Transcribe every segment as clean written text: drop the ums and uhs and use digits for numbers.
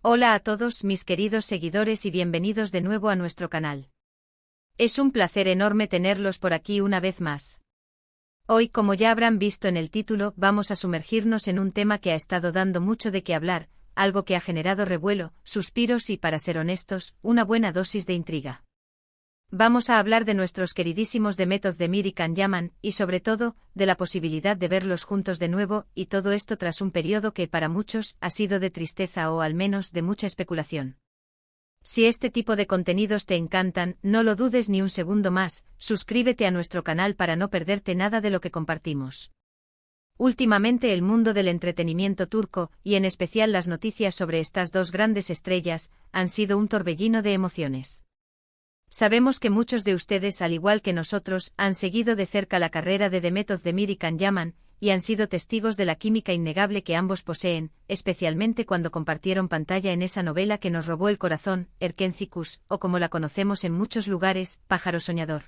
Hola a todos mis queridos seguidores y bienvenidos de nuevo a nuestro canal. Es un placer enorme tenerlos por aquí una vez más. Hoy, como ya habrán visto en el título, vamos a sumergirnos en un tema que ha estado dando mucho de qué hablar, algo que ha generado revuelo, suspiros y, para ser honestos, una buena dosis de intriga. Vamos a hablar de nuestros queridísimos The Method de Mir y Can Yaman, y sobre todo, de la posibilidad de verlos juntos de nuevo, y todo esto tras un periodo que para muchos ha sido de tristeza o al menos de mucha especulación. Si este tipo de contenidos te encantan, no lo dudes ni un segundo más, suscríbete a nuestro canal para no perderte nada de lo que compartimos. Últimamente el mundo del entretenimiento turco, y en especial las noticias sobre estas dos grandes estrellas, han sido un torbellino de emociones. Sabemos que muchos de ustedes, al igual que nosotros, han seguido de cerca la carrera de The Method de Mir y Can Yaman, y han sido testigos de la química innegable que ambos poseen, especialmente cuando compartieron pantalla en esa novela que nos robó el corazón, Erkenci-Kuş, o como la conocemos en muchos lugares, Pájaro Soñador.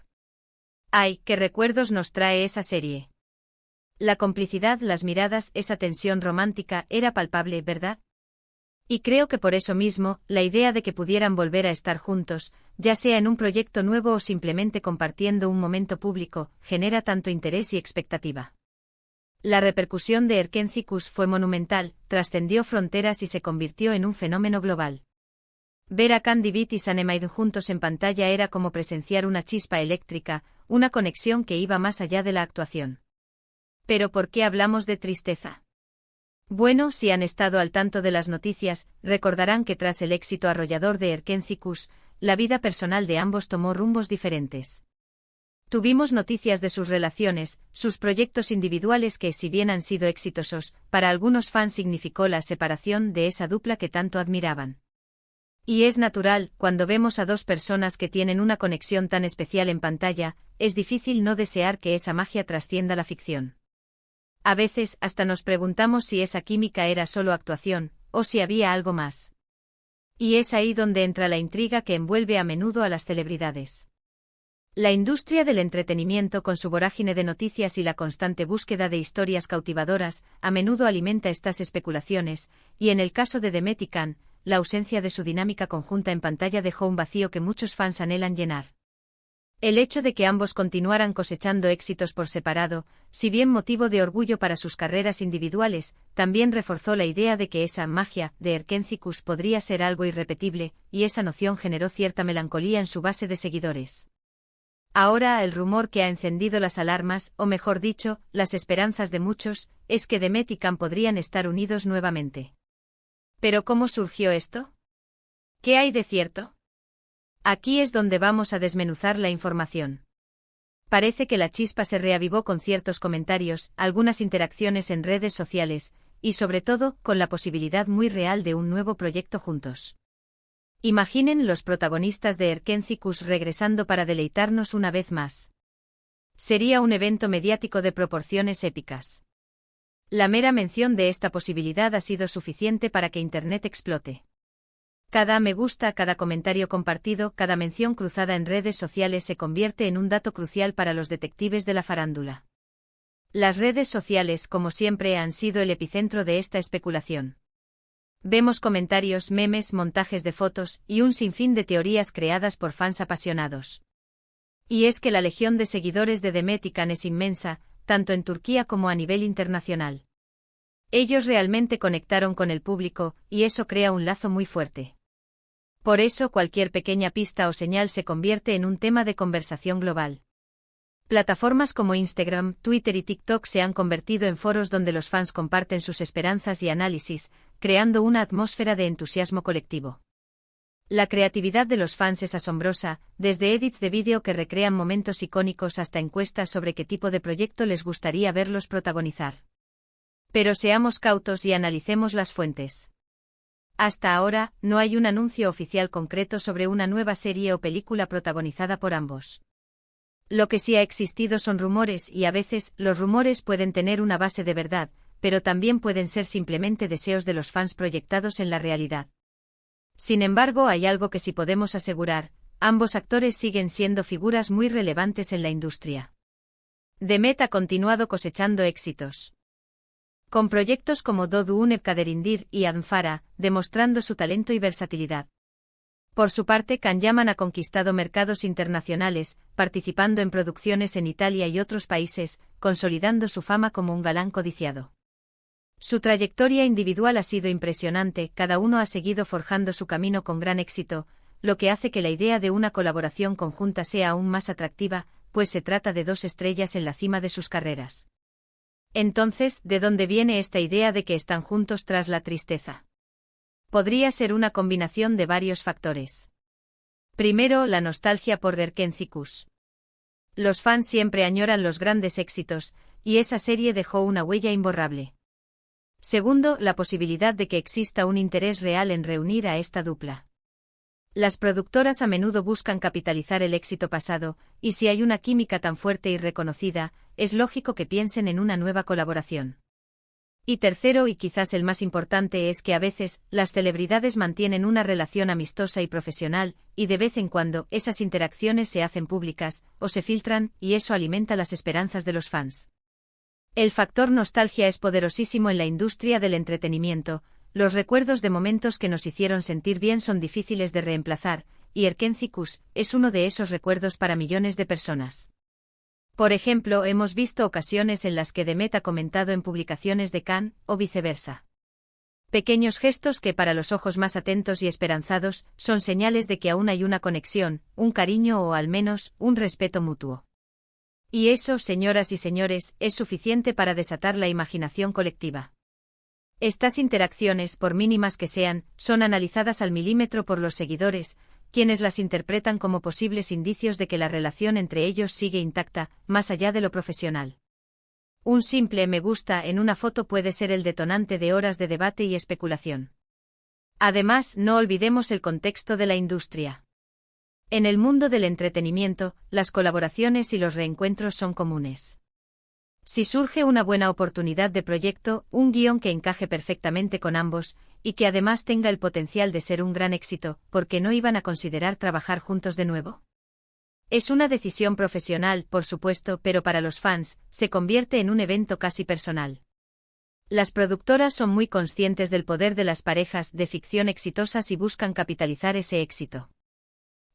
¡Ay, qué recuerdos nos trae esa serie! La complicidad, las miradas, esa tensión romántica, era palpable, ¿verdad? Y creo que por eso mismo, la idea de que pudieran volver a estar juntos, ya sea en un proyecto nuevo o simplemente compartiendo un momento público, genera tanto interés y expectativa. La repercusión de Erkenci-Kuş fue monumental, trascendió fronteras y se convirtió en un fenómeno global. Ver a Can Divit y Sanem juntos en pantalla era como presenciar una chispa eléctrica, una conexión que iba más allá de la actuación. ¿Pero por qué hablamos de tristeza? Bueno, si han estado al tanto de las noticias, recordarán que tras el éxito arrollador de Erkenci-Kuş, la vida personal de ambos tomó rumbos diferentes. Tuvimos noticias de sus relaciones, sus proyectos individuales que, si bien han sido exitosos, para algunos fans significó la separación de esa dupla que tanto admiraban. Y es natural, cuando vemos a dos personas que tienen una conexión tan especial en pantalla, es difícil no desear que esa magia trascienda la ficción. A veces hasta nos preguntamos si esa química era solo actuación, o si había algo más. Y es ahí donde entra la intriga que envuelve a menudo a las celebridades. La industria del entretenimiento, con su vorágine de noticias y la constante búsqueda de historias cautivadoras, a menudo alimenta estas especulaciones, y en el caso de Demet y Can, la ausencia de su dinámica conjunta en pantalla dejó un vacío que muchos fans anhelan llenar. El hecho de que ambos continuaran cosechando éxitos por separado, si bien motivo de orgullo para sus carreras individuales, también reforzó la idea de que esa magia de Erkenci-Kuş podría ser algo irrepetible, y esa noción generó cierta melancolía en su base de seguidores. Ahora el rumor que ha encendido las alarmas, o mejor dicho, las esperanzas de muchos, es que Demet y Can podrían estar unidos nuevamente. ¿Pero cómo surgió esto? ¿Qué hay de cierto? Aquí es donde vamos a desmenuzar la información. Parece que la chispa se reavivó con ciertos comentarios, algunas interacciones en redes sociales, y sobre todo, con la posibilidad muy real de un nuevo proyecto juntos. Imaginen los protagonistas de Erkenci-Kuş regresando para deleitarnos una vez más. Sería un evento mediático de proporciones épicas. La mera mención de esta posibilidad ha sido suficiente para que Internet explote. Cada me gusta, cada comentario compartido, cada mención cruzada en redes sociales se convierte en un dato crucial para los detectives de la farándula. Las redes sociales, como siempre, han sido el epicentro de esta especulación. Vemos comentarios, memes, montajes de fotos, y un sinfín de teorías creadas por fans apasionados. Y es que la legión de seguidores de Demet y Can es inmensa, tanto en Turquía como a nivel internacional. Ellos realmente conectaron con el público, y eso crea un lazo muy fuerte. Por eso cualquier pequeña pista o señal se convierte en un tema de conversación global. Plataformas como Instagram, Twitter y TikTok se han convertido en foros donde los fans comparten sus esperanzas y análisis, creando una atmósfera de entusiasmo colectivo. La creatividad de los fans es asombrosa, desde edits de vídeo que recrean momentos icónicos hasta encuestas sobre qué tipo de proyecto les gustaría verlos protagonizar. Pero seamos cautos y analicemos las fuentes. Hasta ahora, no hay un anuncio oficial concreto sobre una nueva serie o película protagonizada por ambos. Lo que sí ha existido son rumores y a veces, los rumores pueden tener una base de verdad, pero también pueden ser simplemente deseos de los fans proyectados en la realidad. Sin embargo, hay algo que sí podemos asegurar, ambos actores siguen siendo figuras muy relevantes en la industria. Demet ha continuado cosechando éxitos. con proyectos como Doduneb Kaderindir y Admfara, demostrando su talento y versatilidad. Por su parte, Can Yaman ha conquistado mercados internacionales, participando en producciones en Italia y otros países, consolidando su fama como un galán codiciado. Su trayectoria individual ha sido impresionante, cada uno ha seguido forjando su camino con gran éxito, lo que hace que la idea de una colaboración conjunta sea aún más atractiva, pues se trata de dos estrellas en la cima de sus carreras. Entonces, ¿de dónde viene esta idea de que están juntos tras la tristeza? Podría ser una combinación de varios factores. Primero, la nostalgia por Erkencikus. Los fans siempre añoran los grandes éxitos, y esa serie dejó una huella imborrable. Segundo, la posibilidad de que exista un interés real en reunir a esta dupla. Las productoras a menudo buscan capitalizar el éxito pasado, y si hay una química tan fuerte y reconocida, es lógico que piensen en una nueva colaboración. Y tercero, y quizás el más importante, es que a veces, las celebridades mantienen una relación amistosa y profesional, y de vez en cuando, esas interacciones se hacen públicas, o se filtran, y eso alimenta las esperanzas de los fans. El factor nostalgia es poderosísimo en la industria del entretenimiento, los recuerdos de momentos que nos hicieron sentir bien son difíciles de reemplazar, y Erkencikus es uno de esos recuerdos para millones de personas. Por ejemplo, hemos visto ocasiones en las que Demet ha comentado en publicaciones de Can, o viceversa. Pequeños gestos que para los ojos más atentos y esperanzados, son señales de que aún hay una conexión, un cariño o al menos, un respeto mutuo. Y eso, señoras y señores, es suficiente para desatar la imaginación colectiva. Estas interacciones, por mínimas que sean, son analizadas al milímetro por los seguidores, quienes las interpretan como posibles indicios de que la relación entre ellos sigue intacta, más allá de lo profesional. Un simple me gusta en una foto puede ser el detonante de horas de debate y especulación. Además, no olvidemos el contexto de la industria. En el mundo del entretenimiento, las colaboraciones y los reencuentros son comunes. Si surge una buena oportunidad de proyecto, un guión que encaje perfectamente con ambos, y que además tenga el potencial de ser un gran éxito, ¿por qué no iban a considerar trabajar juntos de nuevo? Es una decisión profesional, por supuesto, pero para los fans, se convierte en un evento casi personal. Las productoras son muy conscientes del poder de las parejas de ficción exitosas y buscan capitalizar ese éxito.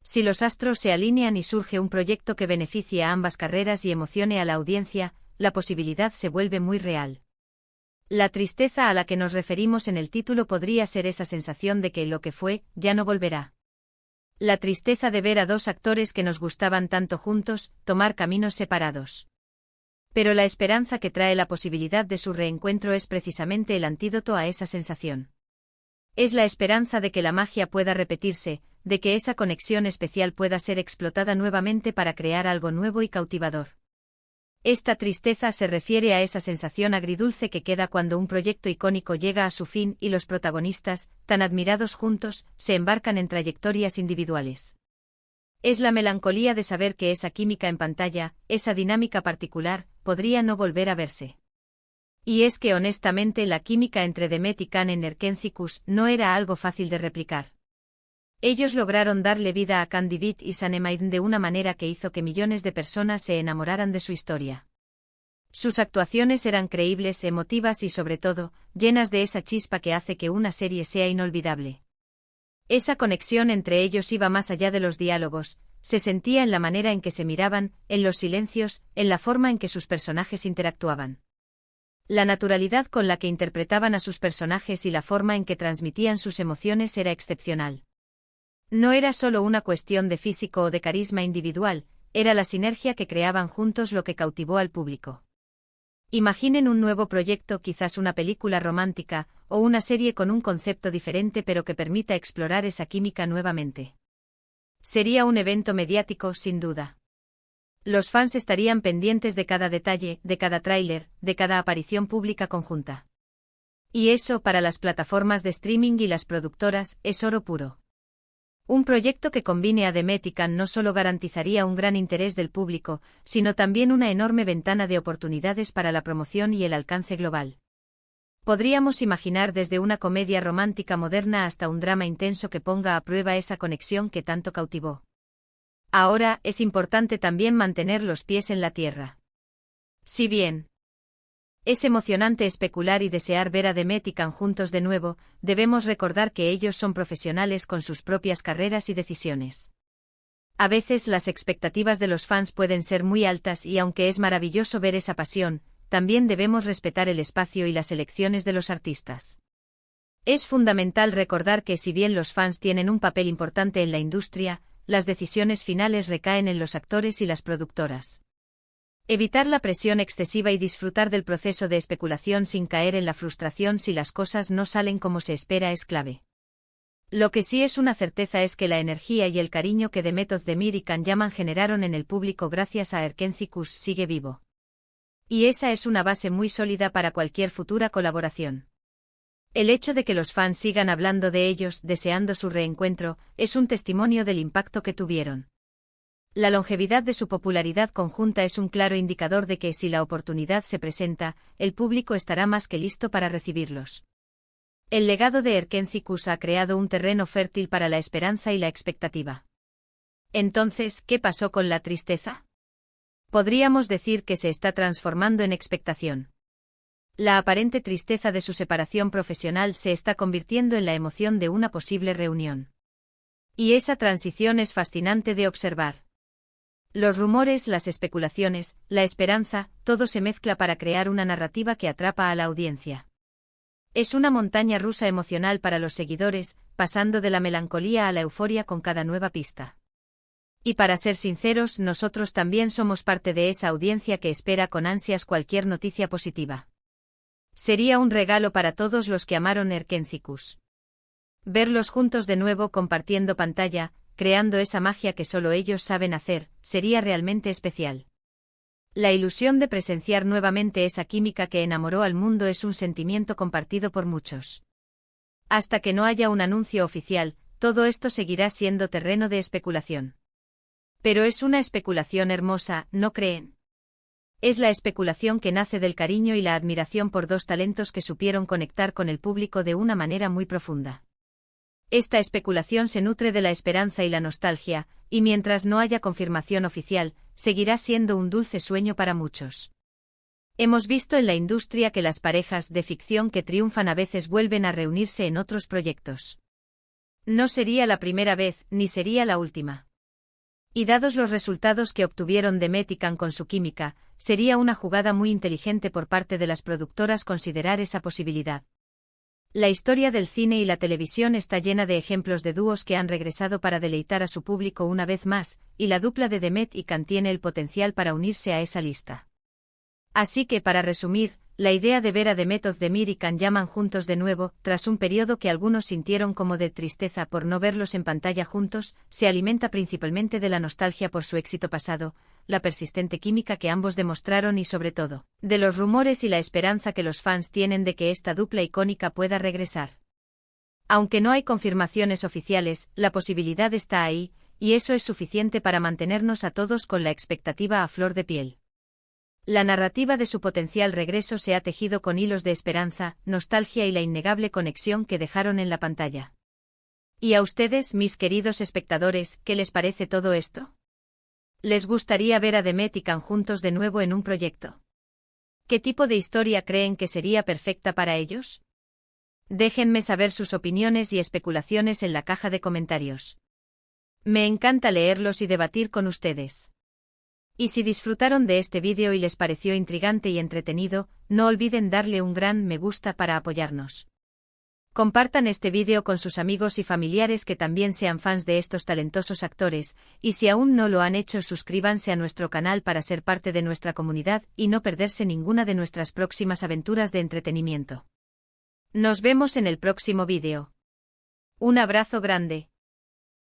Si los astros se alinean y surge un proyecto que beneficie a ambas carreras y emocione a la audiencia, la posibilidad se vuelve muy real. La tristeza a la que nos referimos en el título podría ser esa sensación de que lo que fue, ya no volverá. La tristeza de ver a dos actores que nos gustaban tanto juntos, tomar caminos separados. Pero la esperanza que trae la posibilidad de su reencuentro es precisamente el antídoto a esa sensación. Es la esperanza de que la magia pueda repetirse, de que esa conexión especial pueda ser explotada nuevamente para crear algo nuevo y cautivador. Esta tristeza se refiere a esa sensación agridulce que queda cuando un proyecto icónico llega a su fin y los protagonistas, tan admirados juntos, se embarcan en trayectorias individuales. Es la melancolía de saber que esa química en pantalla, esa dinámica particular, podría no volver a verse. Y es que honestamente la química entre Demet y Can en Erkencikus no era algo fácil de replicar. Ellos lograron darle vida a Can Divid y Sanemaiden de una manera que hizo que millones de personas se enamoraran de su historia. Sus actuaciones eran creíbles, emotivas y sobre todo, llenas de esa chispa que hace que una serie sea inolvidable. Esa conexión entre ellos iba más allá de los diálogos, se sentía en la manera en que se miraban, en los silencios, en la forma en que sus personajes interactuaban. La naturalidad con la que interpretaban a sus personajes y la forma en que transmitían sus emociones era excepcional. No era solo una cuestión de físico o de carisma individual, era la sinergia que creaban juntos lo que cautivó al público. Imaginen un nuevo proyecto, quizás una película romántica, o una serie con un concepto diferente pero que permita explorar esa química nuevamente. Sería un evento mediático, sin duda. Los fans estarían pendientes de cada detalle, de cada tráiler, de cada aparición pública conjunta. Y eso, para las plataformas de streaming y las productoras, es oro puro. Un proyecto que combine a Demet y Can no solo garantizaría un gran interés del público, sino también una enorme ventana de oportunidades para la promoción y el alcance global. Podríamos imaginar desde una comedia romántica moderna hasta un drama intenso que ponga a prueba esa conexión que tanto cautivó. Ahora, es importante también mantener los pies en la tierra. Si bien Es emocionante especular y desear ver a Demet y Can juntos de nuevo. Debemos recordar que ellos son profesionales con sus propias carreras y decisiones. A veces las expectativas de los fans pueden ser muy altas y aunque es maravilloso ver esa pasión, también debemos respetar el espacio y las elecciones de los artistas. Es fundamental recordar que si bien los fans tienen un papel importante en la industria, las decisiones finales recaen en los actores y las productoras. Evitar la presión excesiva y disfrutar del proceso de especulación sin caer en la frustración si las cosas no salen como se espera es clave. Lo que sí es una certeza es que la energía y el cariño que Demet Özdemir y Can Yaman generaron en el público gracias a Erkenci Kuş sigue vivo. Y esa es una base muy sólida para cualquier futura colaboración. El hecho de que los fans sigan hablando de ellos, deseando su reencuentro, es un testimonio del impacto que tuvieron. La longevidad de su popularidad conjunta es un claro indicador de que si la oportunidad se presenta, el público estará más que listo para recibirlos. El legado de Erkenci Kuş ha creado un terreno fértil para la esperanza y la expectativa. Entonces, ¿qué pasó con la tristeza? Podríamos decir que se está transformando en expectación. La aparente tristeza de su separación profesional se está convirtiendo en la emoción de una posible reunión. Y esa transición es fascinante de observar. Los rumores, las especulaciones, la esperanza, todo se mezcla para crear una narrativa que atrapa a la audiencia. Es una montaña rusa emocional para los seguidores, pasando de la melancolía a la euforia con cada nueva pista. Y para ser sinceros, nosotros también somos parte de esa audiencia que espera con ansias cualquier noticia positiva. Sería un regalo para todos los que amaron Erkenci Kuş. Verlos juntos de nuevo compartiendo pantalla, creando esa magia que solo ellos saben hacer, sería realmente especial. La ilusión de presenciar nuevamente esa química que enamoró al mundo es un sentimiento compartido por muchos. Hasta que no haya un anuncio oficial, todo esto seguirá siendo terreno de especulación. Pero es una especulación hermosa, ¿no creen? Es la especulación que nace del cariño y la admiración por dos talentos que supieron conectar con el público de una manera muy profunda. Esta especulación se nutre de la esperanza y la nostalgia, y mientras no haya confirmación oficial, seguirá siendo un dulce sueño para muchos. Hemos visto en la industria que las parejas de ficción que triunfan a veces vuelven a reunirse en otros proyectos. No sería la primera vez, ni sería la última. Y dados los resultados que obtuvieron Demet y Can con su química, sería una jugada muy inteligente por parte de las productoras considerar esa posibilidad. La historia del cine y la televisión está llena de ejemplos de dúos que han regresado para deleitar a su público una vez más, y la dupla de Demet y Can tiene el potencial para unirse a esa lista. Así que para resumir, la idea de ver a Demet Özdemir y Can Yaman juntos de nuevo, tras un periodo que algunos sintieron como de tristeza por no verlos en pantalla juntos, se alimenta principalmente de la nostalgia por su éxito pasado, la persistente química que ambos demostraron y sobre todo, de los rumores y la esperanza que los fans tienen de que esta dupla icónica pueda regresar. Aunque no hay confirmaciones oficiales, la posibilidad está ahí, y eso es suficiente para mantenernos a todos con la expectativa a flor de piel. La narrativa de su potencial regreso se ha tejido con hilos de esperanza, nostalgia y la innegable conexión que dejaron en la pantalla. ¿Y a ustedes, mis queridos espectadores, qué les parece todo esto? ¿Les gustaría ver a Demet y Can juntos de nuevo en un proyecto? ¿Qué tipo de historia creen que sería perfecta para ellos? Déjenme saber sus opiniones y especulaciones en la caja de comentarios. Me encanta leerlos y debatir con ustedes. Y si disfrutaron de este vídeo y les pareció intrigante y entretenido, no olviden darle un gran me gusta para apoyarnos. Compartan este vídeo con sus amigos y familiares que también sean fans de estos talentosos actores, y si aún no lo han hecho suscríbanse a nuestro canal para ser parte de nuestra comunidad y no perderse ninguna de nuestras próximas aventuras de entretenimiento. Nos vemos en el próximo vídeo. Un abrazo grande.